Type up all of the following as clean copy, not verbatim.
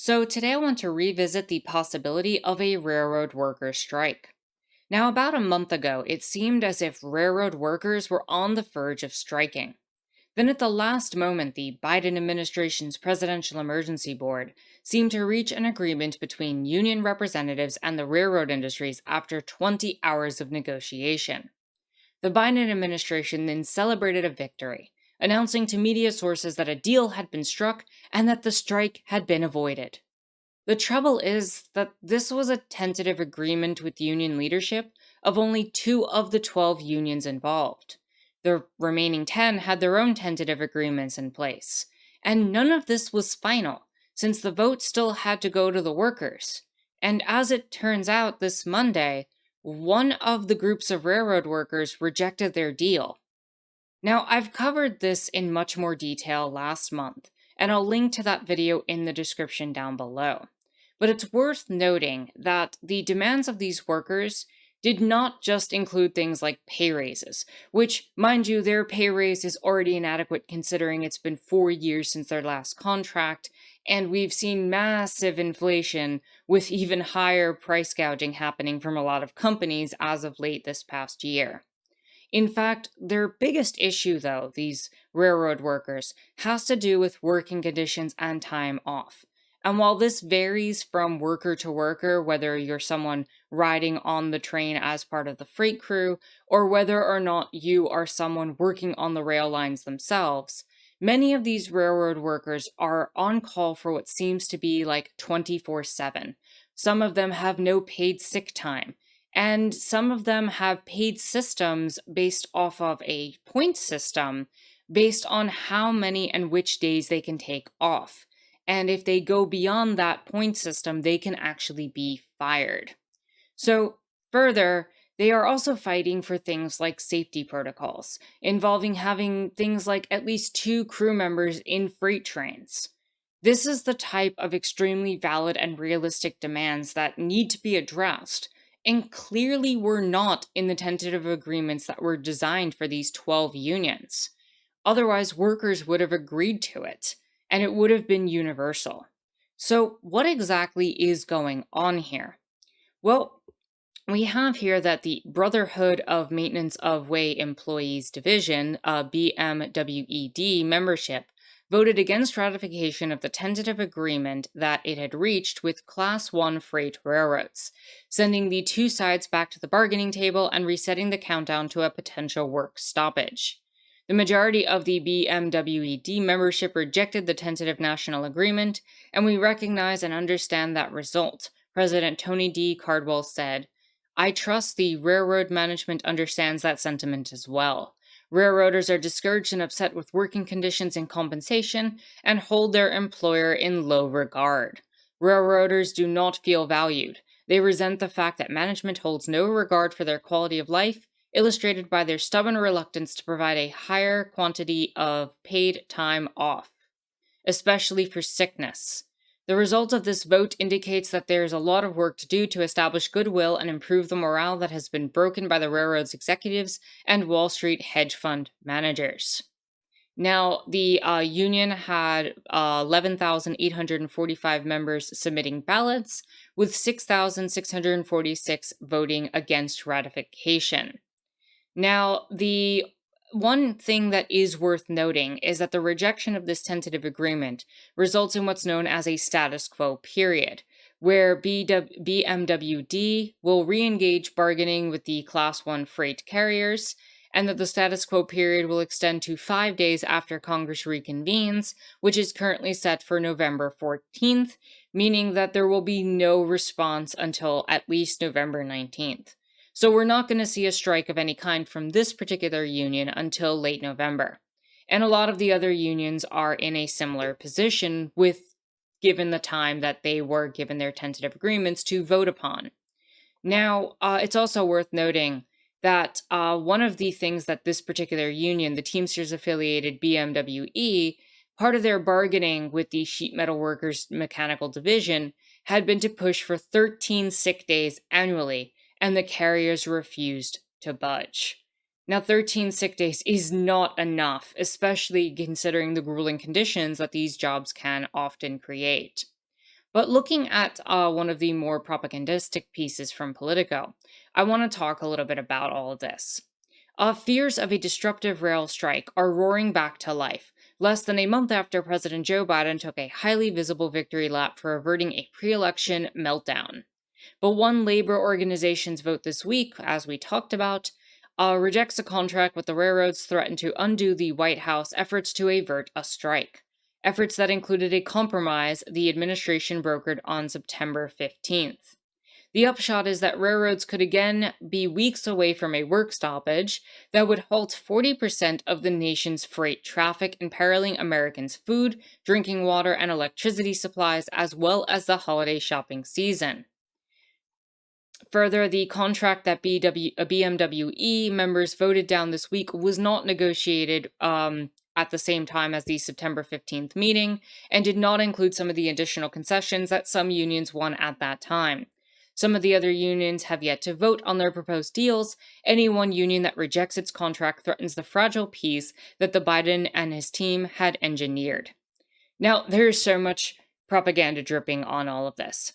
So, today I want to revisit the possibility of a railroad worker strike. Now, about a month ago, it seemed as if railroad workers were on the verge of striking. Then, at the last moment, the Biden administration's Presidential Emergency Board seemed to reach an agreement between union representatives and the railroad industries after 20 hours of negotiation. The Biden administration then celebrated a victory, announcing to media sources that a deal had been struck and that the strike had been avoided. The trouble is that this was a tentative agreement with union leadership of only two of the 12 unions involved. The remaining 10 had their own tentative agreements in place. And none of this was final, since the vote still had to go to the workers. And as it turns out, this Monday, one of the groups of railroad workers rejected their deal. Now, I've covered this in much more detail last month, and I'll link to that video in the description down below. But it's worth noting that the demands of these workers did not just include things like pay raises, which, mind you, their pay raise is already inadequate considering it's been 4 years since their last contract, and we've seen massive inflation with even higher price gouging happening from a lot of companies as of late this past year. In fact, their biggest issue, though, these railroad workers, has to do with working conditions and time off. And while this varies from worker to worker, whether you're someone riding on the train as part of the freight crew, or whether or not you are someone working on the rail lines themselves, many of these railroad workers are on call for what seems to be like 24/7. Some of them have no paid sick time. And some of them have paid systems based off of a point system based on how many and which days they can take off. And if they go beyond that point system, they can actually be fired. So, further, they are also fighting for things like safety protocols, involving having things like at least two crew members in freight trains. This is the type of extremely valid and realistic demands that need to be addressed and clearly were not in the tentative agreements that were designed for these 12 unions. Otherwise, workers would have agreed to it, and it would have been universal. So, what exactly is going on here? Well, we have here that the Brotherhood of Maintenance of Way Employees Division, BMWED membership, voted against ratification of the tentative agreement that it had reached with Class 1 freight railroads, sending the two sides back to the bargaining table and resetting the countdown to a potential work stoppage. The majority of the BMWED membership rejected the tentative national agreement, and we recognize and understand that result, President Tony D. Cardwell said. I trust the railroad management understands that sentiment as well. Railroaders are discouraged and upset with working conditions and compensation and hold their employer in low regard. Railroaders do not feel valued. They resent the fact that management holds no regard for their quality of life, illustrated by their stubborn reluctance to provide a higher quantity of paid time off, especially for sickness. The result of this vote indicates that there is a lot of work to do to establish goodwill and improve the morale that has been broken by the railroad's executives and Wall Street hedge fund managers. Now, the union had 11,845 members submitting ballots, with 6,646 voting against ratification. Now, the one thing that is worth noting is that the rejection of this tentative agreement results in what's known as a status quo period, where BMWD will re-engage bargaining with the Class 1 freight carriers, and that the status quo period will extend to 5 days after Congress reconvenes, which is currently set for November 14th, meaning that there will be no response until at least November 19th. So we're not going to see a strike of any kind from this particular union until late November. And a lot of the other unions are in a similar position given the time that they were given their tentative agreements to vote upon. Now, it's also worth noting that one of the things that this particular union, the Teamsters affiliated BMWE, part of their bargaining with the Sheet Metal Workers Mechanical Division had been to push for 13 sick days annually, and the carriers refused to budge. Now, 13 sick days is not enough, especially considering the grueling conditions that these jobs can often create. But looking at one of the more propagandistic pieces from Politico, I want to talk a little bit about all of this. Fears of a disruptive rail strike are roaring back to life, less than a month after President Joe Biden took a highly visible victory lap for averting a pre election meltdown. But one labor organization's vote this week, as we talked about, rejects a contract with the railroads threatened to undo the White House efforts to avert a strike. Efforts that included a compromise the administration brokered on September 15th. The upshot is that railroads could again be weeks away from a work stoppage that would halt 40% of the nation's freight traffic, imperiling Americans' food, drinking water, and electricity supplies, as well as the holiday shopping season. Further, the contract that BMWE members voted down this week was not negotiated at the same time as the September 15th meeting and did not include some of the additional concessions that some unions won at that time. Some of the other unions have yet to vote on their proposed deals. Any one union that rejects its contract threatens the fragile peace that the Biden and his team had engineered. Now, there's so much propaganda dripping on all of this.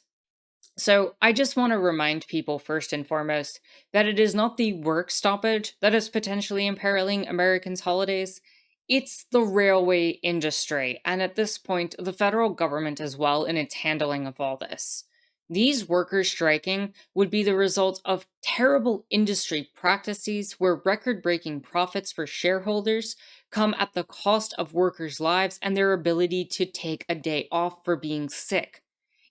So, I just want to remind people first and foremost that it is not the work stoppage that is potentially imperiling Americans' holidays, it's the railway industry, and at this point, the federal government as well in its handling of all this. These workers striking would be the result of terrible industry practices where record breaking profits for shareholders come at the cost of workers' lives and their ability to take a day off for being sick.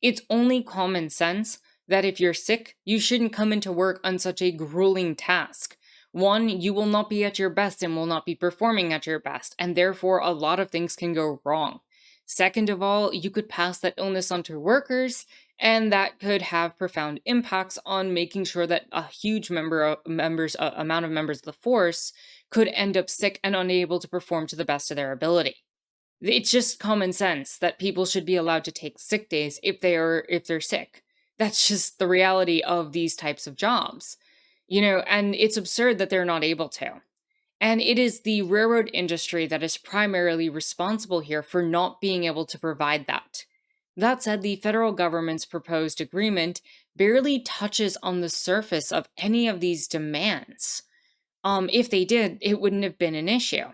It's only common sense that if you're sick, you shouldn't come into work on such a grueling task. One, you will not be at your best and will not be performing at your best, and therefore a lot of things can go wrong. Second of all, you could pass that illness onto workers, and that could have profound impacts on making sure that a huge amount of members of the force could end up sick and unable to perform to the best of their ability. It's just common sense that people should be allowed to take sick days if they're sick. That's just the reality of these types of jobs. And it's absurd that they're not able to. And it is the railroad industry that is primarily responsible here for not being able to provide that. That said, the federal government's proposed agreement barely touches on the surface of any of these demands. If they did, it wouldn't have been an issue.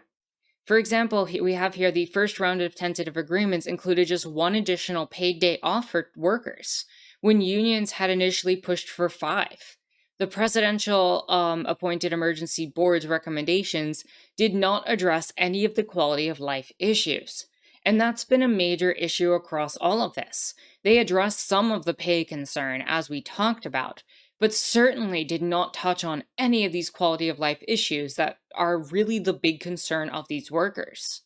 For example, we have here the first round of tentative agreements included just one additional paid day off for workers, when unions had initially pushed for 5. The presidential appointed emergency board's recommendations did not address any of the quality of life issues. And that's been a major issue across all of this. They addressed some of the pay concern, as we talked about, but certainly did not touch on any of these quality of life issues that are really the big concern of these workers.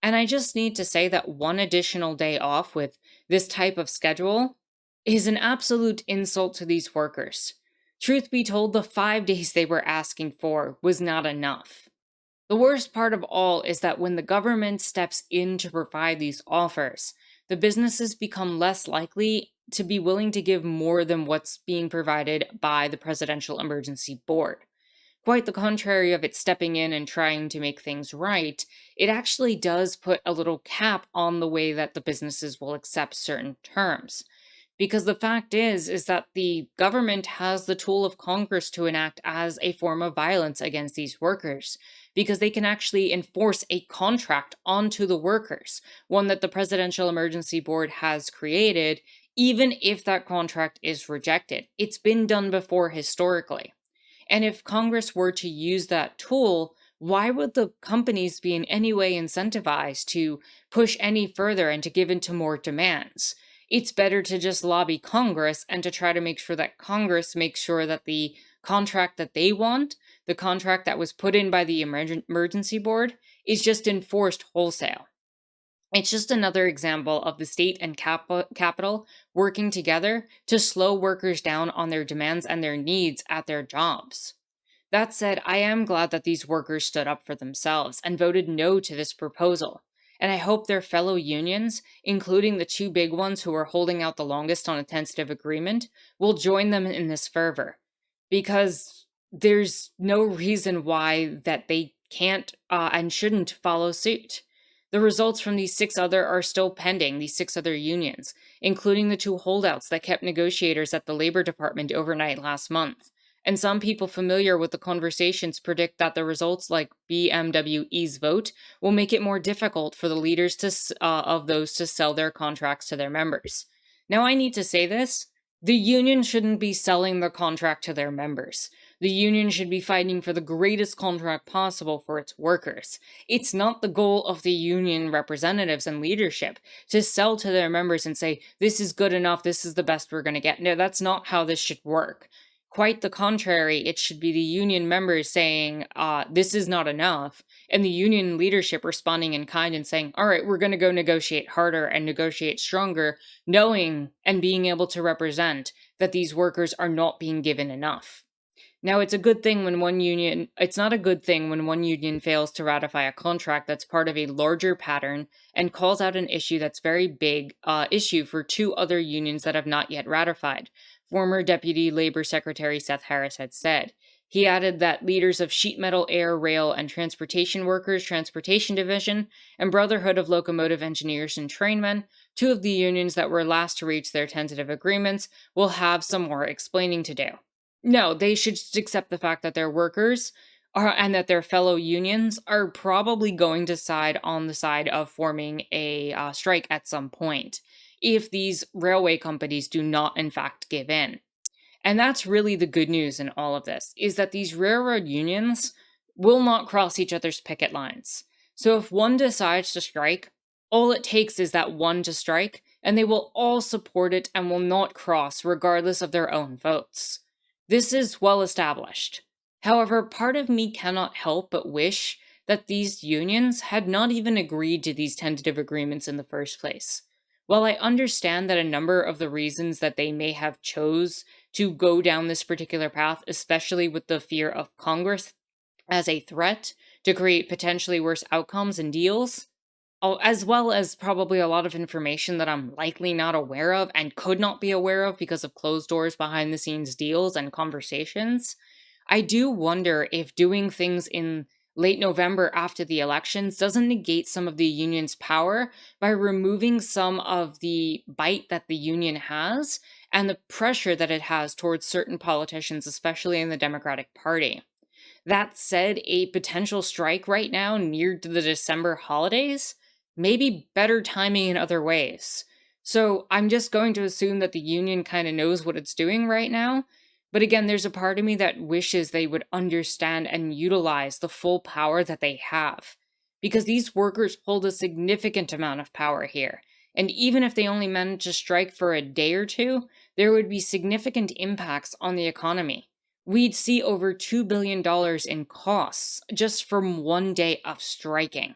And I just need to say that one additional day off with this type of schedule is an absolute insult to these workers. Truth be told, the 5 days they were asking for was not enough. The worst part of all is that when the government steps in to provide these offers, the businesses become less likely to be willing to give more than what's being provided by the Presidential Emergency Board. Quite the contrary of it stepping in and trying to make things right, it actually does put a little cap on the way that the businesses will accept certain terms. Because the fact is that the government has the tool of Congress to enact as a form of violence against these workers, because they can actually enforce a contract onto the workers, one that the Presidential Emergency Board has created, even if that contract is rejected. It's been done before historically. And if Congress were to use that tool, why would the companies be in any way incentivized to push any further and to give in to more demands? It's better to just lobby Congress and to try to make sure that Congress makes sure that the contract that they want, the contract that was put in by the emergency board, is just enforced wholesale. It's just another example of the state and capital working together to slow workers down on their demands and their needs at their jobs. That said, I am glad that these workers stood up for themselves and voted no to this proposal. And I hope their fellow unions, including the 2 big ones who are holding out the longest on a tentative agreement, will join them in this fervor. Because there's no reason why that they can't and shouldn't follow suit. The results from these six other are still pending, these six other unions, including the two holdouts that kept negotiators at the Labor Department overnight last month. And some people familiar with the conversations predict that the results, like BMWE's vote, will make it more difficult for the leaders of those to sell their contracts to their members. Now, I need to say this. The union shouldn't be selling the contract to their members. The union should be fighting for the greatest contract possible for its workers. It's not the goal of the union representatives and leadership to sell to their members and say, this is good enough, this is the best we're going to get. No, that's not how this should work. Quite the contrary, it should be the union members saying, this is not enough, and the union leadership responding in kind and saying, all right, we're going to go negotiate harder and negotiate stronger, knowing and being able to represent that these workers are not being given enough. Now, it's not a good thing when one union fails to ratify a contract that's part of a larger pattern and calls out an issue that's very big issue for two other unions that have not yet ratified. Former Deputy Labor Secretary Seth Harris had said. He added that leaders of Sheet Metal, Air, Rail, and Transportation Workers Transportation Division and Brotherhood of Locomotive Engineers and Trainmen, two of the unions that were last to reach their tentative agreements, will have some more explaining to do. No, they should just accept the fact that their workers and that their fellow unions are probably going to side on the side of forming a strike at some point if these railway companies do not, in fact, give in. And that's really the good news in all of this, is that these railroad unions will not cross each other's picket lines. So if one decides to strike, all it takes is that one to strike, and they will all support it and will not cross regardless of their own votes. This is well established. However, part of me cannot help but wish that these unions had not even agreed to these tentative agreements in the first place. While I understand that a number of the reasons that they may have chose to go down this particular path, especially with the fear of Congress as a threat to create potentially worse outcomes and deals, as well as probably a lot of information that I'm likely not aware of and could not be aware of because of closed doors behind the scenes deals and conversations, I do wonder if doing things in late November after the elections doesn't negate some of the union's power by removing some of the bite that the union has and the pressure that it has towards certain politicians, especially in the Democratic Party. That said, a potential strike right now near to the December holidays may be better timing in other ways. So I'm just going to assume that the union kind of knows what it's doing right now. But again, there's a part of me that wishes they would understand and utilize the full power that they have. Because these workers hold a significant amount of power here. And even if they only manage to strike for a day or two, there would be significant impacts on the economy. We'd see over $2 billion in costs just from one day of striking.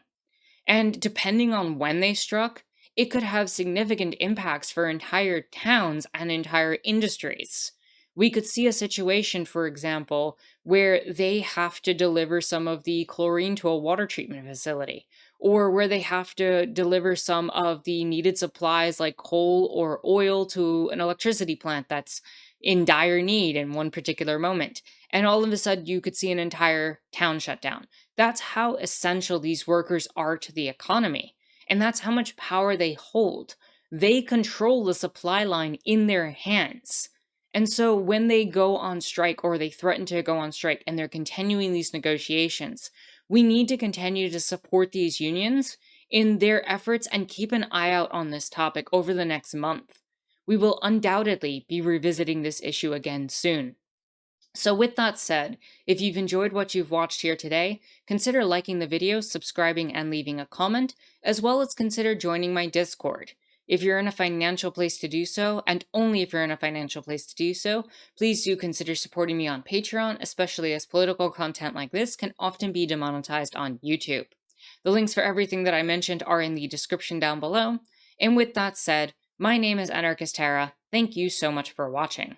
And depending on when they struck, it could have significant impacts for entire towns and entire industries. We could see a situation, for example, where they have to deliver some of the chlorine to a water treatment facility, or where they have to deliver some of the needed supplies like coal or oil to an electricity plant that's in dire need in one particular moment. And all of a sudden, you could see an entire town shut down. That's how essential these workers are to the economy. And that's how much power they hold. They control the supply line in their hands. And so when they go on strike or they threaten to go on strike and they're continuing these negotiations, we need to continue to support these unions in their efforts and keep an eye out on this topic over the next month. We will undoubtedly be revisiting this issue again soon. So with that said, if you've enjoyed what you've watched here today, consider liking the video, subscribing, and leaving a comment, as well as consider joining my Discord. If you're in a financial place to do so, and only if you're in a financial place to do so, please do consider supporting me on Patreon, especially as political content like this can often be demonetized on YouTube. The links for everything that I mentioned are in the description down below. And with that said, my name is Anarchist Tara. Thank you so much for watching.